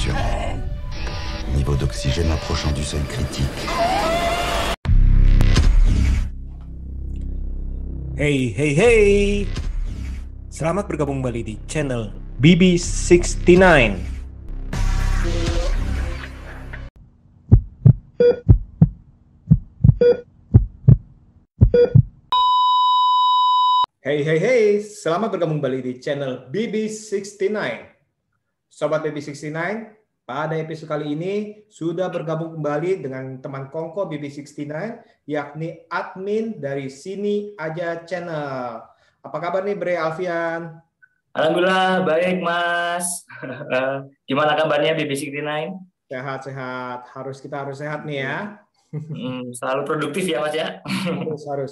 destruction. Niveau d'oxygène approchant du seuil critique. Hey, hey, hey! Selamat bergabung kembali di channel BB69. Hey, hey, hey! Selamat bergabung kembali di channel BB69. Sobat BB69, pada episode kali ini sudah bergabung kembali dengan teman kongko BB69, yakni admin dari Sini Aja Channel. Apa kabar nih Bre Alfian? Alhamdulillah baik Mas. Gimana kabarnya BB69? Sehat-sehat. Kita harus sehat nih ya. Selalu produktif ya Mas ya.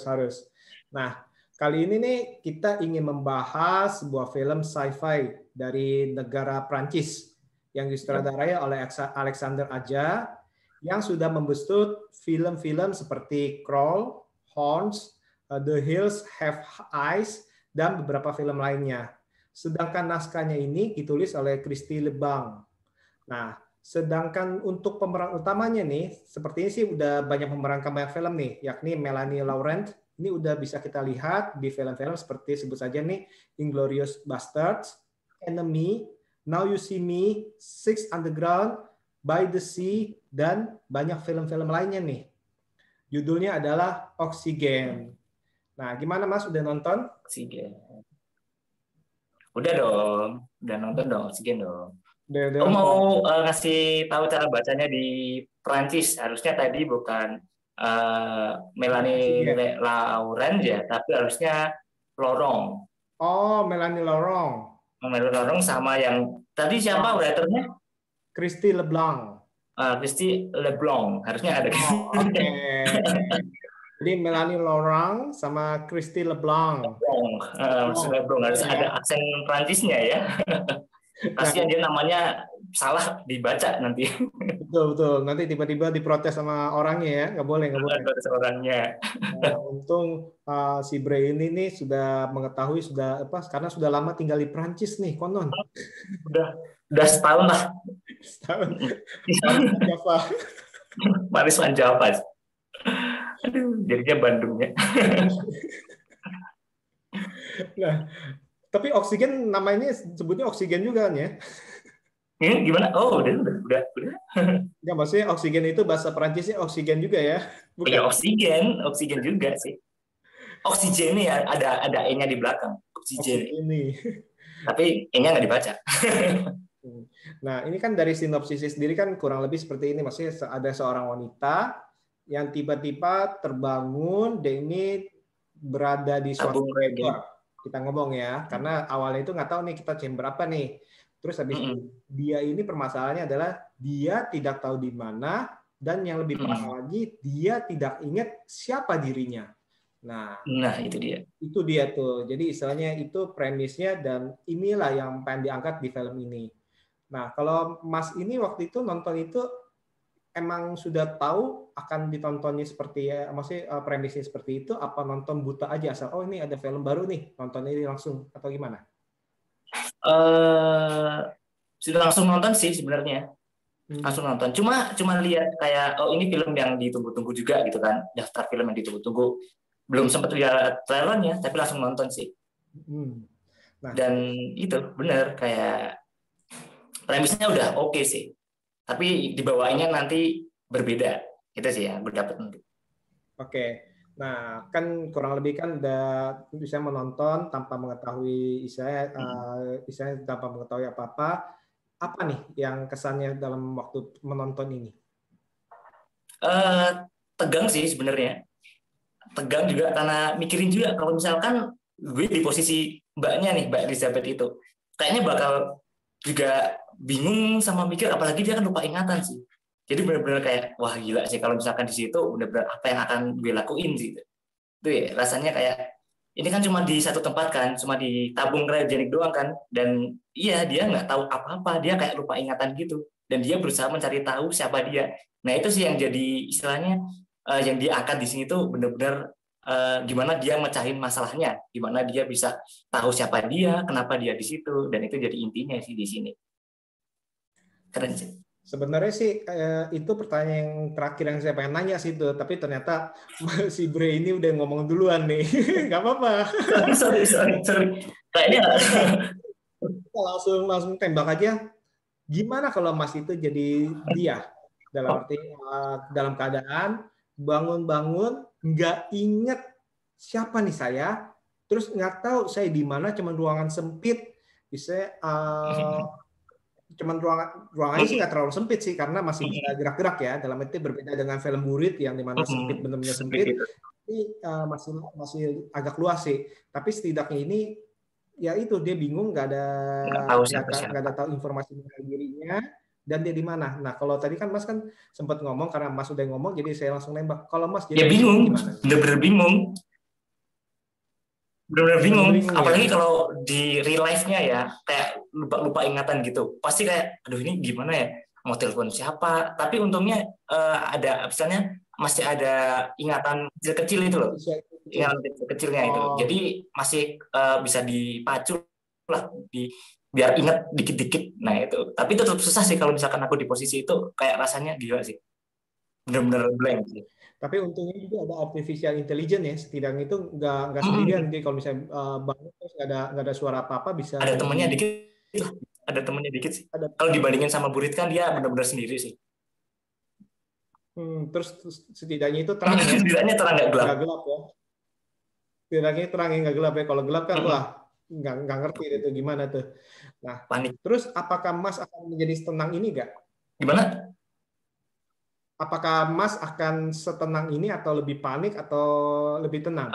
Harus. Nah, kali ini nih kita ingin membahas sebuah film sci-fi dari negara Prancis yang disutradarai oleh Alexander Aja yang sudah membesut film-film seperti Crawl, Horns, The Hills Have Eyes, dan beberapa film lainnya. Sedangkan naskahnya ini ditulis oleh Christy Leblanc. Nah, sedangkan untuk pemeran utamanya nih, sepertinya sih udah banyak memerankan banyak film nih, yakni Melanie Laurent. Ini udah bisa kita lihat di film-film seperti sebut saja nih, Inglourious Basterds, Enemy, Now You See Me, Six Underground, By the Sea, dan banyak film-film lainnya nih. Judulnya adalah Oxygen. Nah, gimana Mas? Udah nonton? Oxygen. Udah dong. Udah nonton dong, Oxygen dong. Udah mau ngasih tahu cara bacanya di Prancis. Harusnya tadi bukan Melanie Laurent ya, tapi harusnya Laurent. Oh, Melanie Laurent. Melanie Laurent sama yang tadi siapa writernya? Christy Leblanc. Christy Leblanc. Harusnya ada. Oke. Jadi Melanie Laurent sama Christy Leblanc. Leblanc harus ada aksen Prancisnya ya. Kasihan dia namanya salah dibaca nanti. Betul. Nanti tiba-tiba diprotes sama orangnya ya. Nggak boleh. Protes orangnya. Nah, untung si Bray ini nih sudah mengetahui karena sudah lama tinggal di Prancis nih konon. Udah setahun lah. Paris Van Java. Aduh, jadinya Bandungnya. Nah, tapi oksigen namanya sebutnya oksigen juga kan ya? Gimana? Oh, udah. Ya, maksudnya oksigen itu bahasa Perancisnya oksigen juga ya? Bukan? Ya, oksigen juga sih. Oksigen ini ada E-nya di belakang. Oksigen. Ini. Tapi E-nya nggak dibaca. Nah, ini kan dari sinopsisnya sendiri kan kurang lebih seperti ini. Maksudnya ada seorang wanita yang tiba-tiba terbangun, dia ini berada di suatu chamber. Kita ngomong ya, karena awalnya itu nggak tahu nih kita chamber apa nih. Terus habis itu dia ini permasalahannya adalah dia tidak tahu di mana, dan yang lebih parah lagi dia tidak ingat siapa dirinya. Nah itu dia. Itu dia tuh. Jadi istilahnya itu premisnya dan inilah yang pengen diangkat di film ini. Nah kalau Mas ini waktu itu nonton itu emang sudah tahu akan ditontonnya seperti ya, maksudnya premisnya seperti itu, apa nonton buta aja asal ini ada film baru nih, nonton ini langsung atau gimana? Sudah langsung nonton sih sebenarnya. Langsung nonton. Cuma lihat kayak ini film yang ditunggu-tunggu juga gitu kan, daftar film yang ditunggu-tunggu. Belum sempat lihat trailernya, tapi langsung nonton sih. Nah. Dan itu benar kayak premisnya udah oke sih. Tapi dibawainnya nanti berbeda. Itu sih yang gue dapat nanti. Oke. Nah, kan kurang lebih kan udah bisa menonton tanpa mengetahui istilahnya tanpa mengetahui apa-apa. Apa nih yang kesannya dalam waktu menonton ini? Tegang sih sebenarnya. Tegang juga karena mikirin juga kalau misalkan gue di posisi mbaknya nih, Mbak Elizabeth itu. Kayaknya bakal juga bingung sama mikir, apalagi dia kan lupa ingatan sih. Jadi benar-benar kayak wah gila sih kalau misalkan di situ benar-benar apa yang akan gue lakuin sih. Itu ya rasanya kayak ini kan cuma di satu tempat kan, cuma ditabung kriogenik doang kan, dan iya dia nggak tahu apa-apa, dia kayak lupa ingatan gitu, dan dia berusaha mencari tahu siapa dia. Nah itu sih yang jadi istilahnya yang diangkat di sini tuh benar-benar gimana dia mecahin masalahnya, gimana dia bisa tahu siapa dia, kenapa dia di situ, dan itu jadi intinya sih di sini. Keren sih. Sebenarnya sih itu pertanyaan yang terakhir yang saya pengen nanya sih itu, tapi ternyata si Bre ini udah ngomong duluan nih. Nggak apa-apa. Sorry. Kayaknya Kita langsung tembak aja. Gimana kalau Mas itu jadi dia? Dalam arti dalam keadaan bangun-bangun nggak inget siapa nih saya, terus nggak tahu saya di mana, cuman ruangan sempit, bisa cuman ruangannya sih nggak terlalu sempit sih karena masih bisa gerak-gerak ya, dalam arti berbeda dengan film Murid yang di mana sempit, benar-benar sempit. Ini masih agak luas sih, tapi setidaknya ini ya itu dia bingung, nggak ada tahu informasi mengenai dirinya dan dia di mana. Nah kalau tadi kan Mas kan sempat ngomong, karena Mas udah ngomong jadi saya langsung nembak. Kalau Mas jadi bingung, gimana? bener-bener bingung. Bener-bener bingung, apalagi ya? kalau di real life-nya ya, kayak lupa ingatan gitu. Pasti kayak, aduh ini gimana ya, mau telepon siapa. Tapi untungnya ada, misalnya masih ada ingatan kecil-kecil itu loh. Ingatan kecil-kecilnya itu. Jadi masih bisa dipacu lah, biar ingat dikit-dikit. Nah itu. Tapi tetap susah sih kalau misalkan aku di posisi itu, kayak rasanya gila sih. Bener-bener blank sih. Tapi untungnya juga ada artificial intelligence ya, setidaknya itu nggak sendirian. Jadi kalau misalnya bangun terus nggak ada suara apa-apa, bisa ada temennya dikit lah. Ada temennya dikit sih. Kalau dibandingin sama Burit kan dia benar-benar sendiri sih. Terus setidaknya itu terang ya. Setidaknya terang, nggak gelap. Nggak gelap ya. Setidaknya terang ya, nggak gelap ya. Kalau gelap kan wah nggak ngerti itu gimana tuh. Nah, panik. Terus apakah Mas akan menjadi setenang ini nggak? Gimana? Apakah Mas akan setenang ini atau lebih panik atau lebih tenang?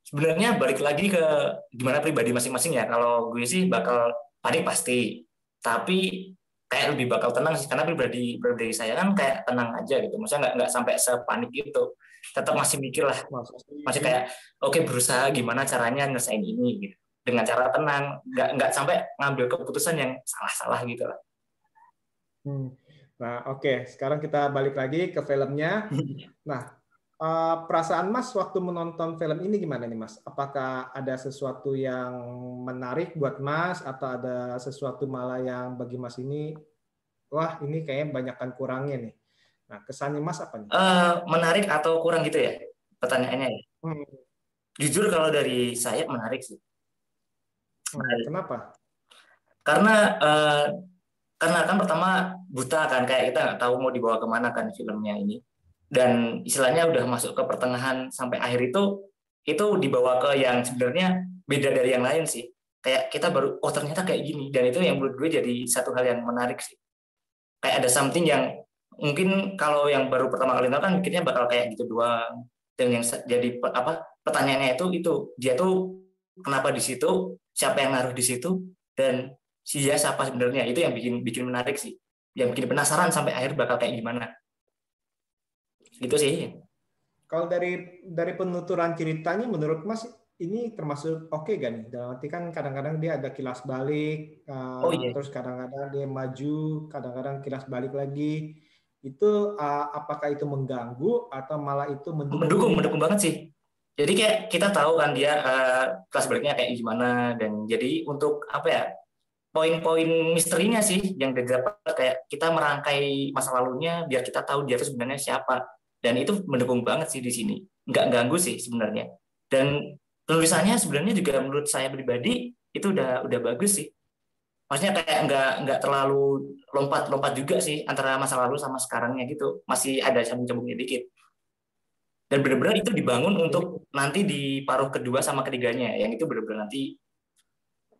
Sebenarnya balik lagi ke gimana pribadi masing-masing ya. Kalau gue sih bakal panik pasti, tapi kayak lebih bakal tenang sih, karena pribadi saya kan kayak tenang aja gitu. Maksudnya nggak sampai sepanik itu. Tetap masih mikir lah, masih kayak oke, berusaha gimana caranya nyelesain ini gitu, dengan cara tenang, nggak sampai ngambil keputusan yang salah-salah gitu lah. Nah, oke. Sekarang kita balik lagi ke filmnya. Nah, perasaan Mas waktu menonton film ini gimana nih, Mas? Apakah ada sesuatu yang menarik buat Mas, atau ada sesuatu malah yang bagi Mas ini, wah ini kayaknya banyakkan kurangnya nih. Nah, kesannya Mas apa nih? Menarik atau kurang gitu ya pertanyaannya ya? Jujur kalau dari saya menarik sih. Menarik. Kenapa? Karena kan pertama buta kan, kayak kita nggak tahu mau dibawa kemana kan filmnya ini, dan istilahnya udah masuk ke pertengahan sampai akhir itu dibawa ke yang sebenarnya beda dari yang lain sih, kayak kita baru ternyata kayak gini, dan itu yang menurut gue jadi satu hal yang menarik sih, kayak ada something yang mungkin kalau yang baru pertama kali nonton kan mikirnya bakal kayak gitu doang, dan yang jadi pertanyaannya itu dia tuh kenapa di situ, siapa yang naruh di situ, dan dia siapa sebenarnya, itu yang bikin menarik sih, yang bikin penasaran sampai akhir bakal kayak gimana gitu sih. Kalau dari penuturan ceritanya menurut Mas ini termasuk oke gak nih? Dalam arti kan kadang-kadang dia ada kilas balik, terus kadang-kadang dia maju, kadang-kadang kilas balik lagi. Itu apakah itu mengganggu atau malah itu mendukung? Mendukung banget sih. Jadi kayak kita tahu kan dia kelas baliknya kayak gimana, dan jadi untuk apa ya, poin-poin misterinya sih yang didapat, kayak kita merangkai masa lalunya biar kita tahu dia itu sebenarnya siapa, dan itu mendukung banget sih di sini, nggak ganggu sih sebenarnya, dan tulisannya sebenarnya juga menurut saya pribadi itu udah bagus sih, maksudnya kayak nggak terlalu lompat juga sih antara masa lalu sama sekarangnya gitu, masih ada sambung-sambungnya dikit, dan benar-benar itu dibangun untuk nanti di paruh kedua sama ketiganya, yang itu benar-benar nanti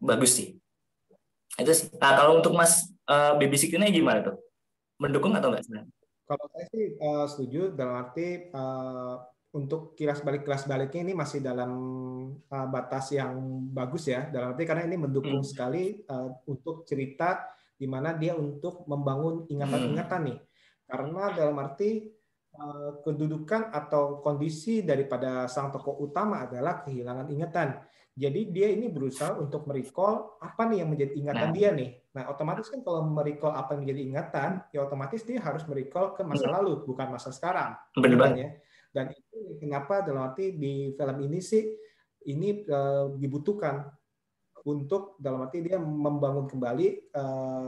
bagus sih. Itu sih. Nah, kalau untuk Mas Babysitternya gimana tuh? Mendukung atau enggak sebenarnya? Kalau saya sih setuju, dalam arti untuk kilas baliknya ini masih dalam batas yang bagus ya, dalam arti karena ini mendukung sekali untuk cerita di mana dia untuk membangun ingatan-ingatan nih, karena dalam arti kedudukan atau kondisi daripada sang tokoh utama adalah kehilangan ingatan. Jadi dia ini berusaha untuk merecall apa nih yang menjadi ingatan dia nih. Nah, otomatis kan kalau merecall apa yang menjadi ingatan, ya otomatis dia harus merecall ke masa lalu, bukan masa sekarang. Benar. Dan itu kenapa dalam arti di film ini sih ini dibutuhkan untuk dalam arti dia membangun kembali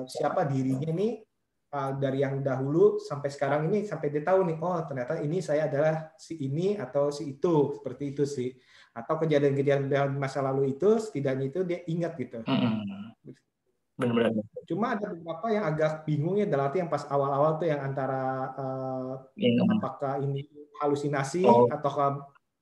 siapa dirinya nih dari yang dahulu sampai sekarang ini, sampai dia tahu nih, oh ternyata ini saya adalah si ini atau si itu, seperti itu sih. Atau kejadian-kejadian masa lalu itu setidaknya itu dia ingat gitu. Benar-benar. Cuma ada beberapa yang agak bingung ya, dalam arti yang pas awal-awal tuh yang antara apakah ini halusinasi atau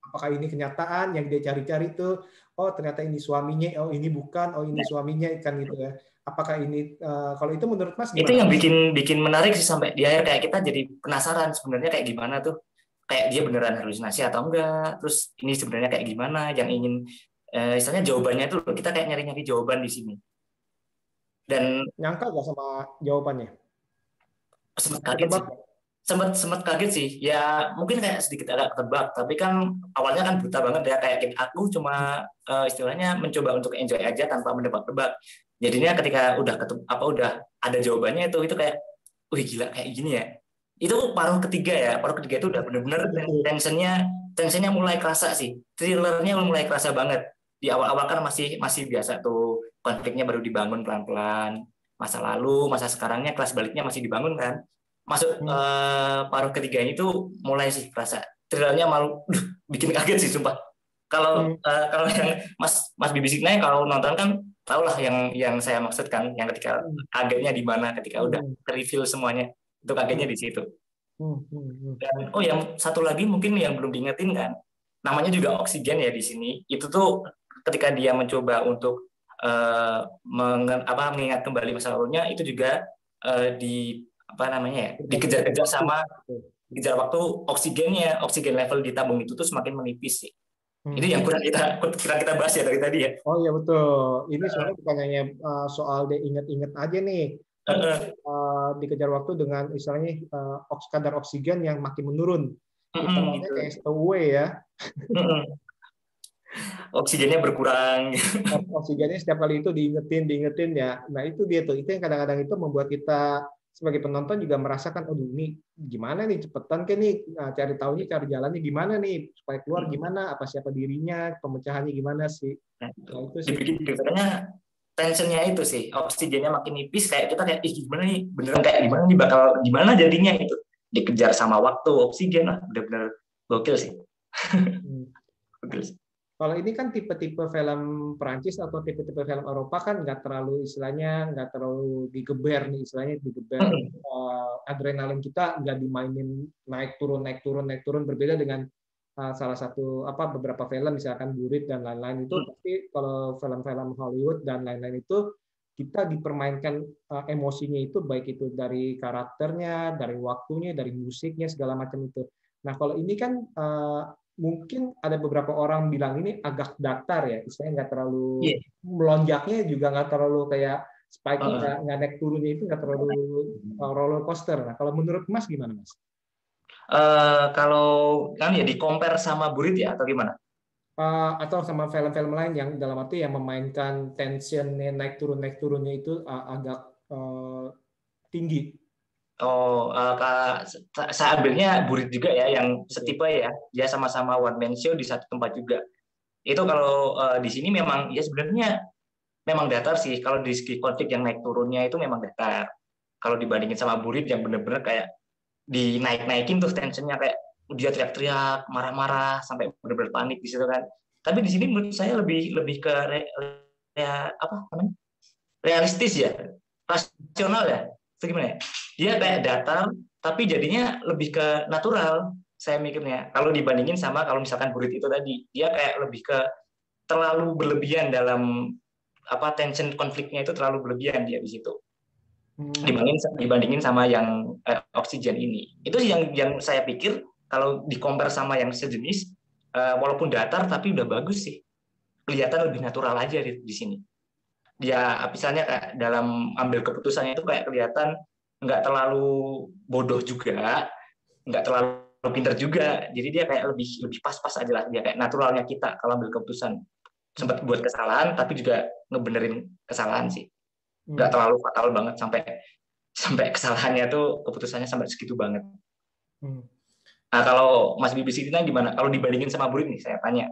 apakah ini kenyataan yang dia cari-cari tuh, oh ternyata ini suaminya, oh ini bukan, oh ini suaminya, kan gitu ya. Apakah ini kalau itu menurut Mas gimana? Itu yang bikin menarik sih, sampai di akhir kayak kita jadi penasaran sebenarnya kayak gimana tuh, kayak dia beneran halusinasi atau enggak, terus ini sebenarnya kayak gimana, yang ingin istilahnya jawabannya tuh kita kayak nyari-nyari jawaban di sini. Dan nyangka nggak sama jawabannya? Sempat kaget sih. Sempat kaget sih. Ya mungkin kayak sedikit agak ketebak, tapi kan awalnya kan buta banget ya, kayak aku cuma istilahnya mencoba untuk enjoy aja tanpa menebak-tebak. Jadinya ketika udah ada jawabannya itu kayak, wih gila kayak gini ya. Itu paruh ketiga ya. Paruh ketiga itu udah bener-bener tensionnya mulai kerasa sih. Thrillernya mulai kerasa banget. Di awal-awal kan masih biasa tuh, konfliknya baru dibangun pelan-pelan. Masa lalu, masa sekarangnya, kelas baliknya masih dibangun kan. Masuk paruh ketiganya itu mulai sih kerasa. Thrillernya malu bikin kaget sih sumpah. Kalau yang Mas Bibi Signay kalau nonton kan tahu lah yang saya maksudkan, yang ketika kagetnya di mana ketika udah reveal semuanya, itu kagetnya di situ. Dan yang satu lagi mungkin yang belum diingetin kan, namanya juga oksigen ya di sini. Itu tuh ketika dia mencoba untuk mengingat kembali masa lalunya, itu juga dikejar-kejar sama dikejar waktu oksigen level di tabung itu tuh semakin menipis sih. Itu yang kurang kita bahas ya dari tadi ya. Oh iya betul. Ini soalnya bukan hanya soal dia inget-inget aja nih. Dikejar waktu dengan istilahnya kadar oksigen yang makin menurun. Kita namanya kayak stowaway ya. Oksigennya berkurang. Oksigennya setiap kali itu diingetin ya. Nah itu dia tuh. Itu yang kadang-kadang itu membuat kita sebagai penonton juga merasakan, oh ini gimana nih, cepetan kan nih, cari tahunya, cari jalannya gimana nih supaya keluar, gimana, apa siapa dirinya, pemecahannya gimana sih. Nah, itu sih. Bikinnya tensionnya itu sih, oksigennya makin nipis, kayak kita kayak gimana nih, beneran kayak gimana nih, bakal gimana jadinya itu. Dikejar sama waktu, oksigen lah, bener-bener gokil sih. Gokil sih. Kalau ini kan tipe-tipe film Perancis atau tipe-tipe film Eropa kan nggak terlalu digeber nih, istilahnya digeber adrenalin kita nggak dimainin naik turun berbeda dengan salah satu beberapa film misalkan Burit dan lain-lain itu. Tapi kalau film-film Hollywood dan lain-lain itu kita dipermainkan emosinya itu, baik itu dari karakternya, dari waktunya, dari musiknya, segala macam itu. Nah kalau ini kan mungkin ada beberapa orang bilang ini agak datar ya, istilahnya nggak terlalu melonjaknya juga nggak terlalu kayak spike, nggak naik turunnya itu nggak terlalu roller coaster. Nah kalau menurut Mas gimana Mas? Kalau kan ya di compare sama Burit ya atau gimana? Atau sama film-film lain yang dalam arti yang memainkan tensionnya naik turunnya itu agak tinggi. Saya ambilnya Burit juga ya, yang setipe ya, dia sama-sama one man show di satu tempat juga. Itu kalau di sini memang ya sebenarnya memang datar sih. Kalau di segi konflik yang naik turunnya itu memang datar. Kalau dibandingin sama Burit yang bener-bener kayak dinaik-naikin tuh tensionnya, kayak dia teriak-teriak, marah-marah sampai bener-bener panik di situ kan. Tapi di sini menurut saya lebih ke realistis ya, rasional ya. Itu gimana ya? Dia kayak datar, tapi jadinya lebih ke natural, saya mikirnya. Kalau dibandingin sama kalau misalkan Burit itu tadi, dia kayak lebih ke terlalu berlebihan dalam tension konfliknya itu terlalu berlebihan dia di situ. Dibandingin sama yang oksigen ini. Itu yang saya pikir kalau di-compare sama yang sejenis, walaupun datar tapi udah bagus sih. Kelihatan lebih natural aja di sini. Dia misalnya kayak dalam ambil keputusannya itu kayak kelihatan nggak terlalu bodoh juga, nggak terlalu pinter juga. Jadi dia kayak lebih pas-pas aja lah. Dia kayak naturalnya kita kalau ambil keputusan. Sempat buat kesalahan, tapi juga ngebenerin kesalahan sih. Nggak terlalu fatal banget sampai kesalahannya tuh keputusannya sampai segitu banget. Nah kalau Mas Bibi Sitina gimana? Kalau dibandingin sama Burit nih, saya tanya.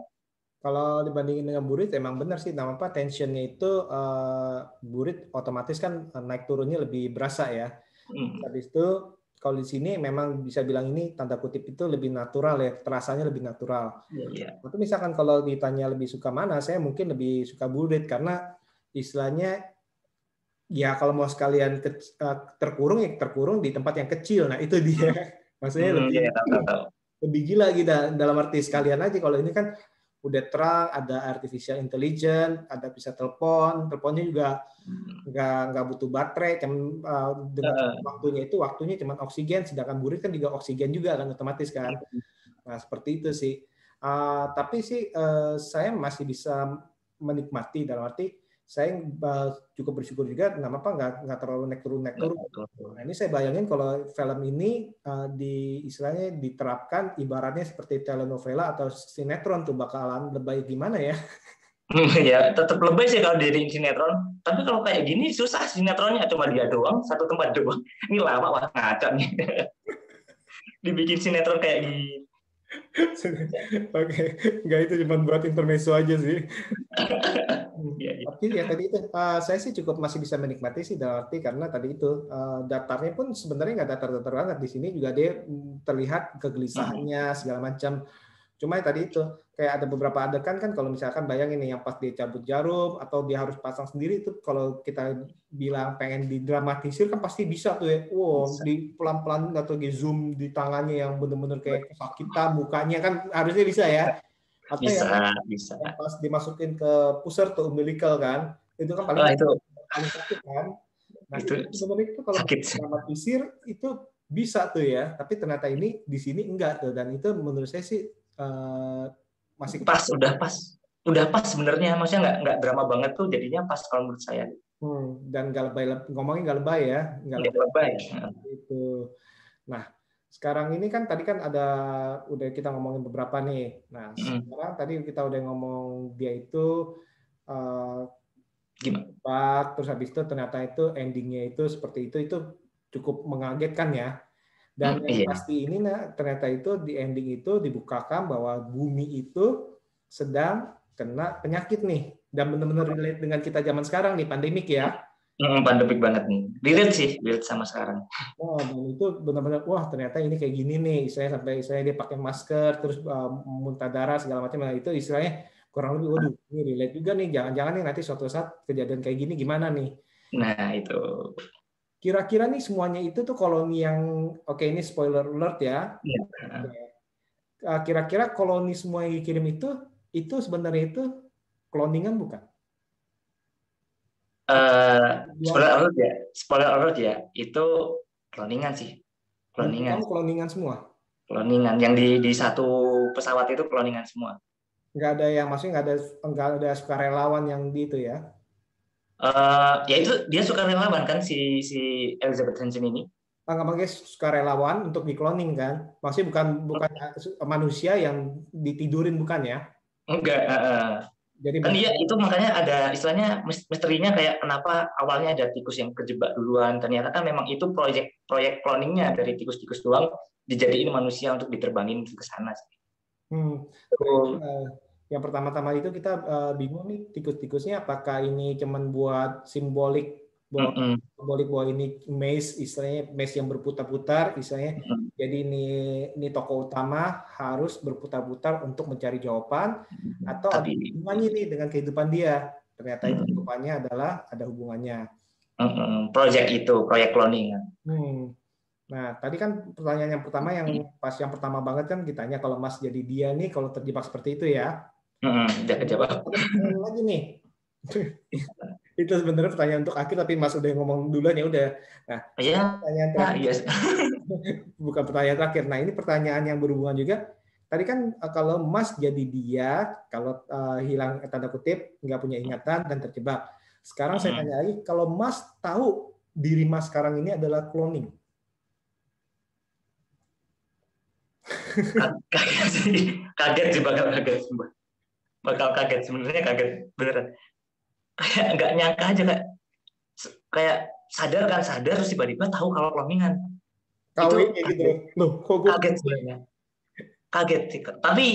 Kalau dibandingin dengan burit emang benar sih, nama apa tensionnya itu burit otomatis kan naik turunnya lebih berasa ya. Habis itu kalau di sini memang bisa bilang ini tanda kutip itu lebih natural ya, terasanya lebih natural. Tapi misalkan kalau ditanya lebih suka mana, saya mungkin lebih suka burit karena istilahnya ya kalau mau sekalian terkurung ya terkurung di tempat yang kecil. Nah itu dia. Maksudnya lebih gila gitu dalam arti sekalian aja. Kalau ini kan udah terang, ada artificial intelligence, ada bisa teleponnya juga nggak butuh baterai, dengan waktunya cuma oksigen, sedangkan burit kan juga oksigen juga kan otomatis kan. Nah seperti itu sih. Tapi sih saya masih bisa menikmati dalam arti saya cukup bersyukur juga nggak terlalu naik turun. Nah ini saya bayangin kalau film ini istilahnya diterapkan ibaratnya seperti telenovela atau sinetron tuh bakalan lebay gimana ya? Ya tetap lebay sih kalau dari sinetron. Tapi kalau kayak gini susah sinetronnya, cuma dia doang satu tempat doang. Ini lama wah ngaca nih. Dibikin sinetron kayak gini. Oke, nggak itu cuma buat intermezzo aja sih. Tapi ya tadi itu saya sih cukup masih bisa menikmati sih dalam arti karena tadi itu datarnya pun sebenarnya nggak datar-datar banget, di sini juga dia terlihat kegelisahannya segala macam. Cuma tadi itu kayak ada beberapa adegan kan kalau misalkan bayangin nih yang pas dia cabut jarum atau dia harus pasang sendiri itu kalau kita bilang pengen didramatisir kan pasti bisa tuh ya. Wow, di pelan-pelan atau di zoom di tangannya yang benar-benar kayak kesakitan mukanya kan harusnya bisa ya. Atau bisa. Yang pas dimasukin ke pusar tuh umbilical kan. Itu kan paling sakit kan. Nah, itu sebenarnya itu kalau dramatisir itu bisa tuh ya, tapi ternyata ini di sini enggak tuh, dan itu menurut saya sih masih udah pas sebenarnya, maksudnya nggak drama banget tuh, jadinya pas kalau menurut saya. Dan ngomongin nggak lebay ya, nggak lebay. Itu. Nah, sekarang ini kan tadi kan udah kita ngomongin beberapa nih. Nah, sekarang tadi kita udah ngomong dia itu gimana? Terus habis itu ternyata itu endingnya itu seperti itu cukup mengagetkan ya. Dan yang pasti ini ternyata itu di ending itu dibukakan bahwa bumi itu sedang kena penyakit nih, dan benar-benar relate dengan kita zaman sekarang nih, pandemik ya. Pandemik banget nih, relate sama sekarang. Dan itu benar-benar wah ternyata ini kayak gini nih, sampai dia pakai masker terus muntah darah segala macam. Nah, itu istilahnya kurang lebih waduh ini relate juga nih, jangan-jangan nih nanti suatu saat kejadian kayak gini gimana nih. Nah itu kira-kira nih semuanya itu tuh koloni yang oke, ini spoiler alert ya. Kira-kira koloni semua yang dikirim itu sebenarnya itu cloningan bukan? Spoiler alert ya, itu cloningan sih. Cloningan semua. Cloningan yang di satu pesawat itu cloningan semua. Nggak ada yang maksudnya nggak ada sukarelawan yang di itu ya? Ya itu dia sukarelawan kan si Elizabeth Hansen ini. Nggak sukarelawan untuk di-cloning kan? Maksudnya bukan manusia yang ditidurin bukan ya? Enggak. Jadi kan dia itu makanya ada istilahnya misterinya kayak kenapa awalnya ada tikus yang kejebak duluan. Ternyata kan memang itu proyek cloningnya dari tikus-tikus doang dijadiin manusia untuk diterbangin ke sana. Yang pertama-tama itu kita bingung nih tikus-tikusnya apakah ini cuman buat simbolik bahwa ini maze, istilahnya maze yang berputar-putar, istilahnya jadi ini tokoh utama harus berputar-putar untuk mencari jawaban, atau ada hubungannya nih dengan kehidupan dia. Ternyata itu rupanya ada hubungannya. Proyek cloning. Nah, tadi kan pertanyaan yang pertama banget kan ditanya kalau Mas jadi dia nih kalau terjebak seperti itu ya. Udah kejebak. Lagi nih. Itu sebenarnya pertanyaan untuk akhir, tapi Mas udah ngomong duluan ya udah. Nah, pertanyaan terakhir. Bukan pertanyaan terakhir. Nah, ini pertanyaan yang berhubungan juga. Tadi kan kalau Mas jadi dia, kalau hilang tanda kutip, nggak punya ingatan dan terjebak. Sekarang saya tanya lagi, kalau Mas tahu diri Mas sekarang ini adalah cloning. Kaget sih, bakal kaget sebenarnya, kaget beneran. Kayak nggak nyangka aja, kayak sadar terus tiba-tiba tahu kalau cloningan. Itu gitu. Loh, kok gue kaget sebenarnya. Kaget sih. Tapi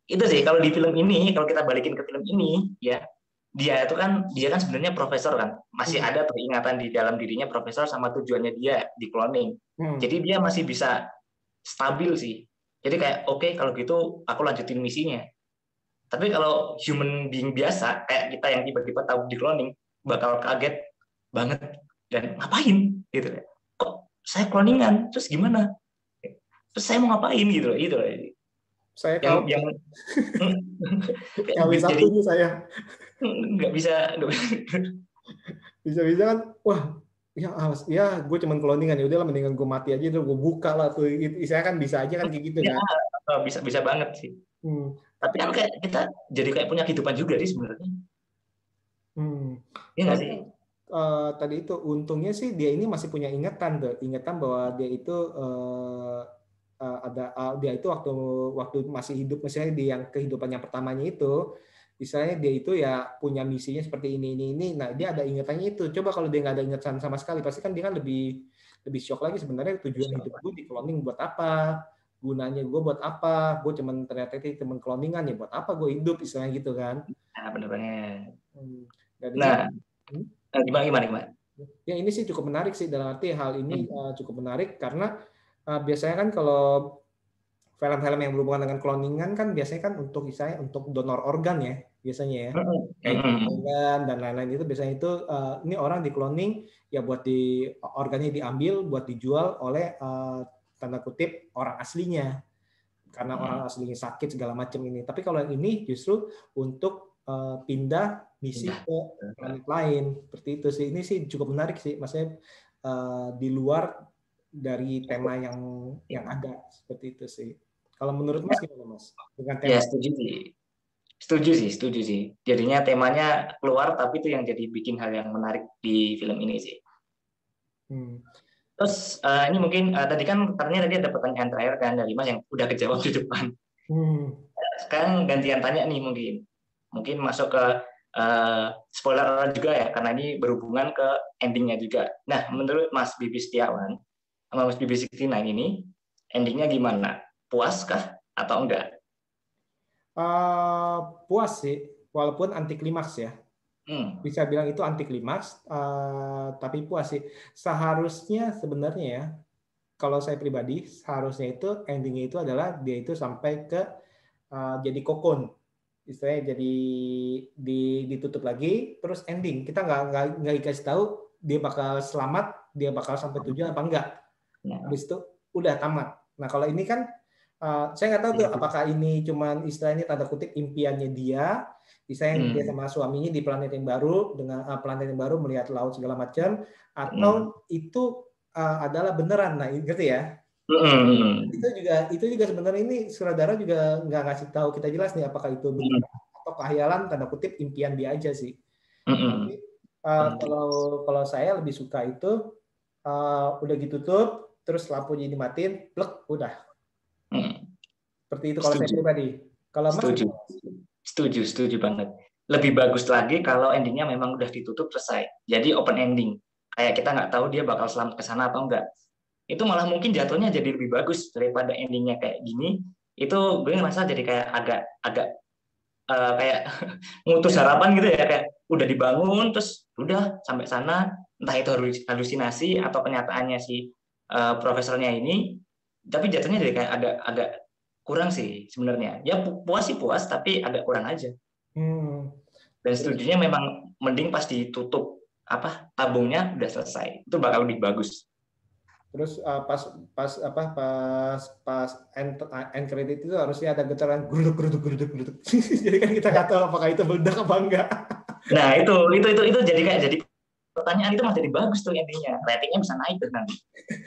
itu sih kalau di film ini, kalau kita balikin ke film ini ya, dia kan sebenarnya profesor kan, masih ada peringatan di dalam dirinya profesor sama tujuannya dia di cloning. Jadi dia masih bisa stabil sih. Jadi kayak oke, kalau gitu aku lanjutin misinya. Tapi kalau human being biasa kayak kita yang tiba-tiba tahu di cloning, bakal kaget banget dan ngapain gitu ya. Kok saya cloningan, terus gimana? Terus saya mau ngapain gitu loh. Saya yang kalau yang KW jadi Sabtu nih saya nggak bisa bisa-bisa kan, wah ya gue cuman cloningan, ya udahlah mendingan gue mati aja tuh, gue buka lah tuh, saya kan bisa aja kan kayak gitu ya, kan. bisa banget sih. Tapi kan kayak kita jadi kayak punya kehidupan juga sih sebenarnya. Iya nggak sih? Tadi itu untungnya sih dia ini masih punya ingatan bahwa dia itu dia itu waktu masih hidup, misalnya di yang kehidupan yang pertamanya itu, misalnya dia itu ya punya misinya seperti ini. Nah dia ada ingatannya itu. Coba kalau dia nggak ada ingatan sama sekali, pasti kan dia kan lebih shock lagi sebenarnya, tujuan hidup gue di cloning buat apa? Gunanya gue buat apa? Gue ternyata itu teman cloningan, ya buat apa gue hidup, istilahnya gitu kan? Nah, benar-benar. Nah, gimana? Ya ini sih cukup menarik sih, dalam arti hal ini cukup menarik karena biasanya kan kalau film-film yang berhubungan dengan cloningan kan biasanya kan untuk donor organ ya biasanya ya, kayak organ dan lain-lain, itu biasanya itu ini orang di cloning ya buat organnya diambil buat dijual oleh tanda kutip orang aslinya karena orang aslinya sakit segala macam ini. Tapi kalau yang ini justru untuk pindah misi ke planet lain, seperti itu sih. Ini sih cukup menarik sih, maksudnya di luar dari tema yang ada, seperti itu sih. Kalau menurut Mas gimana Mas? Dengan tema? Ya setuju sih. Jadinya temanya keluar, tapi itu yang jadi bikin hal yang menarik di film ini sih. Terus ini mungkin tadi kan ternyata tadi ada pertanyaan terakhir kan dari Mas yang udah kejawab di depan. Sekarang gantian tanya nih, mungkin masuk ke spoiler juga ya, karena ini berhubungan ke endingnya juga. Nah, menurut Mas Bibi Setiawan sama Mas Bibi 69 ini endingnya gimana? Puas kah atau enggak? Puas sih, walaupun anti klimaks ya. Bisa bilang itu anti klimaks, tapi puas sih. Seharusnya sebenarnya ya, kalau saya pribadi, seharusnya itu endingnya itu adalah dia itu sampai ke jadi kokon, istilahnya jadi ditutup lagi, terus ending. Kita nggak dikasih tahu dia bakal selamat, dia bakal sampai tujuan apa enggak. Habis itu udah tamat. Nah kalau ini kan saya nggak tahu tuh apakah ini cuman istilahnya tanda kutip impiannya dia, misalnya dia sama suaminya di planet yang baru, dengan planet yang baru melihat laut segala macam, atau itu adalah beneran. Nah gitu ya. Itu juga sebenarnya ini sutradara juga nggak ngasih tahu kita jelas nih apakah itu benar atau khayalan tanda kutip impian dia aja sih. Tapi kalau saya lebih suka itu udah ditutup terus lampunya dimatiin, plek, udah. Seperti itu kalau saya pribadi. Kalau Mas setuju banget. Lebih bagus lagi kalau endingnya memang udah ditutup selesai. Jadi open ending. Kayak kita nggak tahu dia bakal selamat ke sana atau enggak. Itu malah mungkin jatuhnya jadi lebih bagus daripada endingnya kayak gini. Itu gue ngerasa jadi kayak agak kayak ngutus harapan gitu ya, kayak udah dibangun terus udah sampai sana, entah itu halusinasi atau kenyataannya si profesornya ini, tapi jatuhnya jadi kayak agak kurang sih sebenarnya. Ya puas sih puas, tapi agak kurang aja. Dan setujunya memang mending pas ditutup tabungnya udah selesai, itu bakal lebih bagus. Terus pas end credit itu harusnya ada getaran geruduk. Jadi kan kita nggak tahu apakah itu meledak apa enggak. Nah itu jadi pertanyaan itu masih jadi bagus tuh endingnya, ratingnya bisa naik tuh nanti.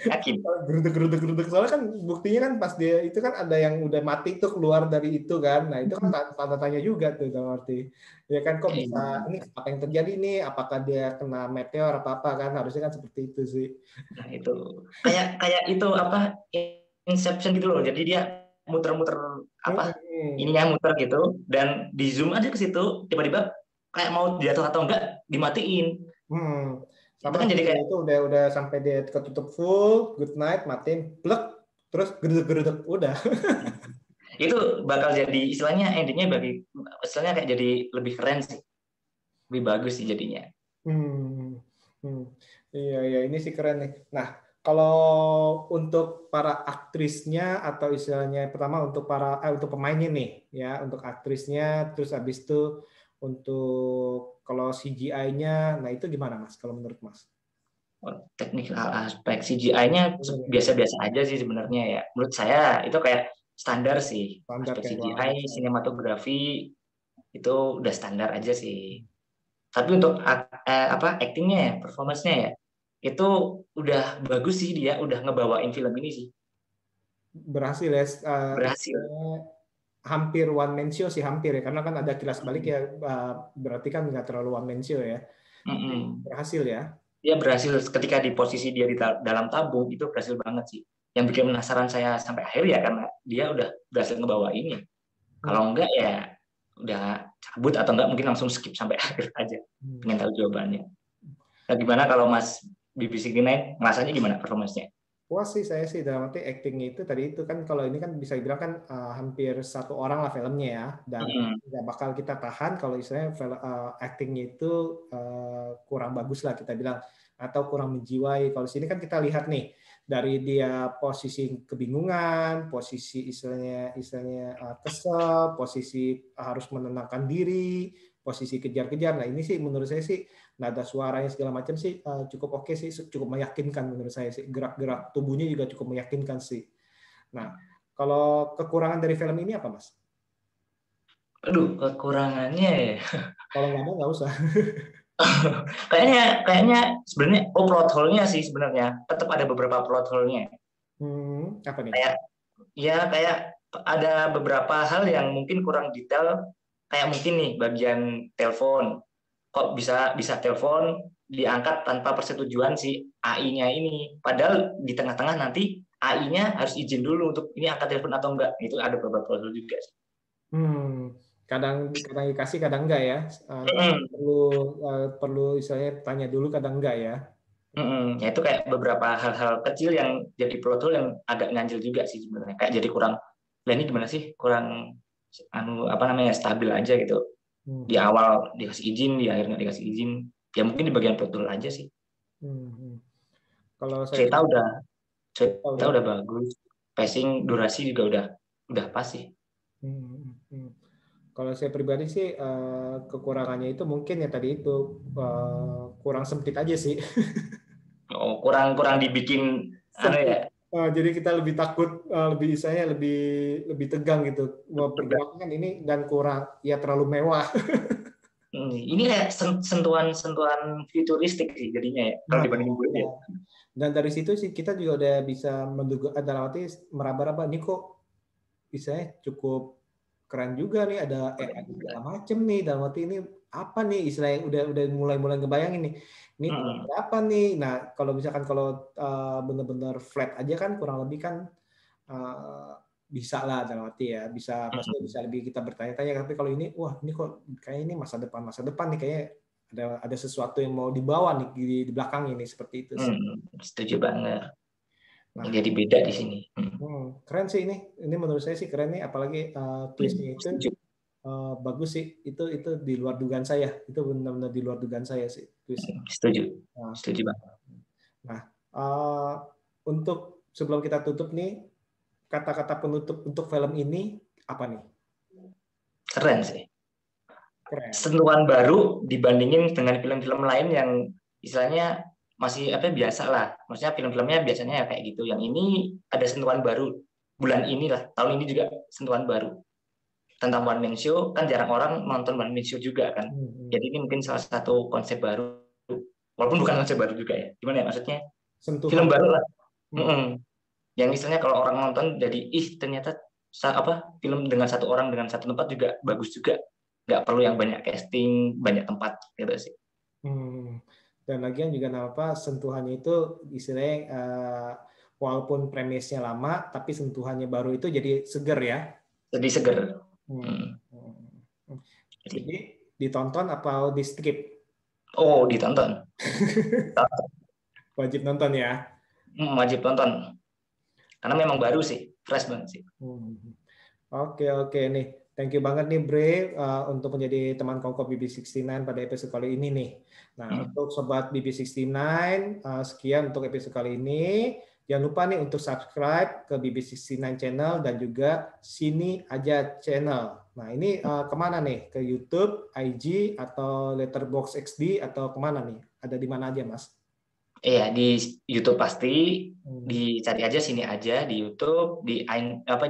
Yakin. Geruduk. Soalnya kan buktinya kan pas dia itu kan ada yang udah mati tuh keluar dari itu kan. Nah itu kan tanda tanya juga tuh dalam arti. Ya kan kok bisa ini apa yang terjadi nih? Apakah dia kena meteor apa kan? Harusnya kan seperti itu sih. Nah itu kayak itu Inception gitu loh. Jadi dia muter-muter ininya muter gitu dan di zoom aja ke situ tiba-tiba kayak mau jatuh atau enggak dimatiin. Sama kan jadi kayak itu udah sampai dia ketutup full, good night, matiin, plek, terus geruduk udah. Itu bakal jadi istilahnya endingnya istilahnya kayak jadi lebih keren sih, lebih bagus sih jadinya. Hmm, hmm. Iya, iya, ini sih keren nih. Nah, kalau untuk para aktrisnya atau istilahnya pertama untuk pemainnya nih, ya, untuk aktrisnya, terus habis itu untuk kalau CGI-nya, nah itu gimana Mas? Kalau menurut Mas? Teknikal aspek CGI-nya biasa-biasa aja sih sebenarnya ya. Menurut saya itu kayak standar sih. Standar Aspek kayak CGI, sinematografi itu udah standar aja sih. Tapi untuk actingnya ya, performance-nya ya, itu udah bagus sih, dia udah ngebawain film ini sih. berhasil ya, Berhasil. hampir one man show sih, hampir ya, karena kan ada kilas balik ya, berarti kan nggak terlalu one man show ya. Berhasil ya. Dia berhasil ketika di posisi dia di dalam tabung, itu berhasil banget sih. Yang bikin penasaran saya sampai akhir ya karena dia udah berhasil ngebawain ya. Kalau enggak ya udah cabut atau enggak mungkin langsung skip sampai akhir aja. Pengen tahu jawabannya. Nah, gimana kalau Mas BBC Nine ngerasanya gimana performanya? Puas sih saya sih, dalam arti actingnya itu tadi itu kan, kalau ini kan bisa dibilang kan hampir satu orang lah filmnya ya, dan nggak bakal kita tahan kalau istilahnya actingnya itu kurang bagus lah kita bilang, atau kurang menjiwai. Kalau sini kan kita lihat nih dari dia posisi kebingungan, posisi istilahnya kesel, posisi harus menenangkan diri, posisi kejar-kejar. Nah ini sih menurut saya sih nada suaranya segala macam sih cukup oke sih, cukup meyakinkan menurut saya sih. Gerak-gerak tubuhnya juga cukup meyakinkan sih. Nah, kalau kekurangan dari film ini apa, Mas? Aduh, kekurangannya ya. Kalau nggak ada nggak usah. kayaknya sebenarnya plot hole-nya sih sebenarnya tetap ada beberapa plot hole-nya. Apa nih? Kayak ada beberapa hal yang mungkin kurang detail, kayak mungkin nih bagian telepon. Kok bisa telepon diangkat tanpa persetujuan si AI-nya ini. Padahal di tengah-tengah nanti AI-nya harus izin dulu untuk ini angkat telepon atau enggak. Itu ada beberapa plot hole juga sih. Kadang dikasih, kadang enggak ya. Perlu istilahnya tanya dulu, kadang enggak ya. Ya itu kayak beberapa hal-hal kecil yang jadi plot hole yang agak ganjil juga sih sebenarnya. Kayak jadi kurang, lah ini gimana sih? Kurang stabil aja gitu. Di awal dikasih izin, di akhir nggak dikasih izin. Ya mungkin di bagian plot hole aja sih. Kalau saya cerita udah bagus. Pacing, durasi juga udah pas sih. Kalau saya pribadi sih kekurangannya itu mungkin ya tadi itu kurang sempit aja sih. Kurang dibikin ya. Jadi kita lebih takut, lebih tegang gitu. Pergerakan ini dan kurang ya terlalu mewah. Ini kayak sentuhan futuristik sih jadinya ya kalau dibandingin gue ya. Dan dari situ sih kita juga udah bisa menduga, dalam arti meraba-raba nih kok bisa cukup keren juga nih, ada segala macem nih, dalam arti ini apa nih istilahnya, udah mulai ngebayangin nih ini apa nih. Nah kalau misalkan benar-benar flat aja kan kurang lebih kan bisa lah, dalam arti ya bisa pasti bisa lebih kita bertanya-tanya. Tapi kalau ini wah ini kok kayak ini masa depan nih, kayaknya ada sesuatu yang mau dibawa nih di belakang ini, seperti itu sih. Setuju banget. Jadi beda di sini. Keren sih ini menurut saya sih keren nih, apalagi twistnya itu bagus sih. Itu di luar dugaan saya, itu benar-benar di luar dugaan saya sih twistnya. Setuju banget. Nah untuk sebelum kita tutup nih, kata-kata penutup untuk film ini apa nih? Keren sih. Sentuhan baru dibandingin dengan film-film lain yang istilahnya masih biasa lah. Maksudnya film-filmnya biasanya kayak gitu. Yang ini ada sentuhan baru. Bulan ini lah, tahun ini juga sentuhan baru. Tentang one man show, kan jarang orang nonton one man show juga kan. Jadi ini mungkin salah satu konsep baru. Walaupun bukan konsep baru juga ya. Gimana ya maksudnya? Sentuhan. Film baru lah. Yang misalnya kalau orang nonton jadi ternyata film dengan satu orang dengan satu tempat juga bagus juga. Nggak perlu yang banyak casting, banyak tempat gitu sih. Dan lagian juga sentuhannya itu istilahnya walaupun premisnya lama tapi sentuhannya baru itu jadi seger ya. Jadi seger. Jadi ditonton atau di skip? Oh, ditonton. Wajib nonton ya. Wajib nonton. Karena memang baru sih, fresh banget sih. Oke nih. Thank you banget nih Bre untuk menjadi teman kongko BB69 pada episode kali ini nih. Nah, untuk sobat BB69 sekian untuk episode kali ini. Jangan lupa nih untuk subscribe ke BB69 channel dan juga Sini Aja channel. Nah, ini kemana nih? Ke YouTube, IG, atau Letterboxd XD, atau kemana nih? Ada di mana aja, Mas? Iya, di YouTube pasti, dicari aja Sini Aja di YouTube, di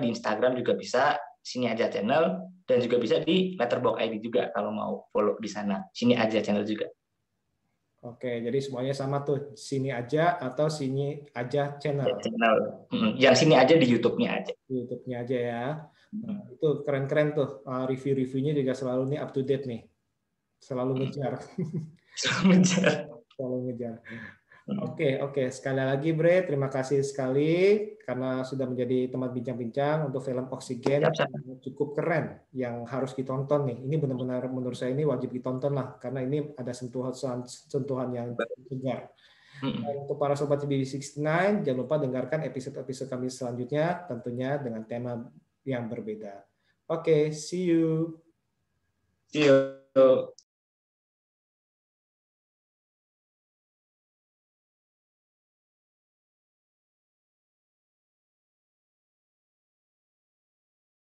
Instagram juga bisa Sini Aja channel, dan juga bisa di Letterboxd ID juga kalau mau follow di sana. Sini Aja channel juga. Oke, jadi semuanya sama tuh, Sini Aja atau Sini Aja channel. Yang Sini Aja di YouTube-nya aja. YouTube-nya aja ya. Nah, itu keren-keren tuh. Review-reviewnya juga selalu nih up to date nih. Selalu ngejar. Selalu ngejar. Oke. Sekali lagi Bre, terima kasih sekali karena sudah menjadi teman bincang-bincang untuk film Oksigen yang cukup keren yang harus ditonton nih. Ini benar-benar menurut saya ini wajib ditonton lah karena ini ada sentuhan yang segar. Untuk para sobat BB69, jangan lupa dengarkan episode-episode kami selanjutnya tentunya dengan tema yang berbeda. Oke, see you. See you.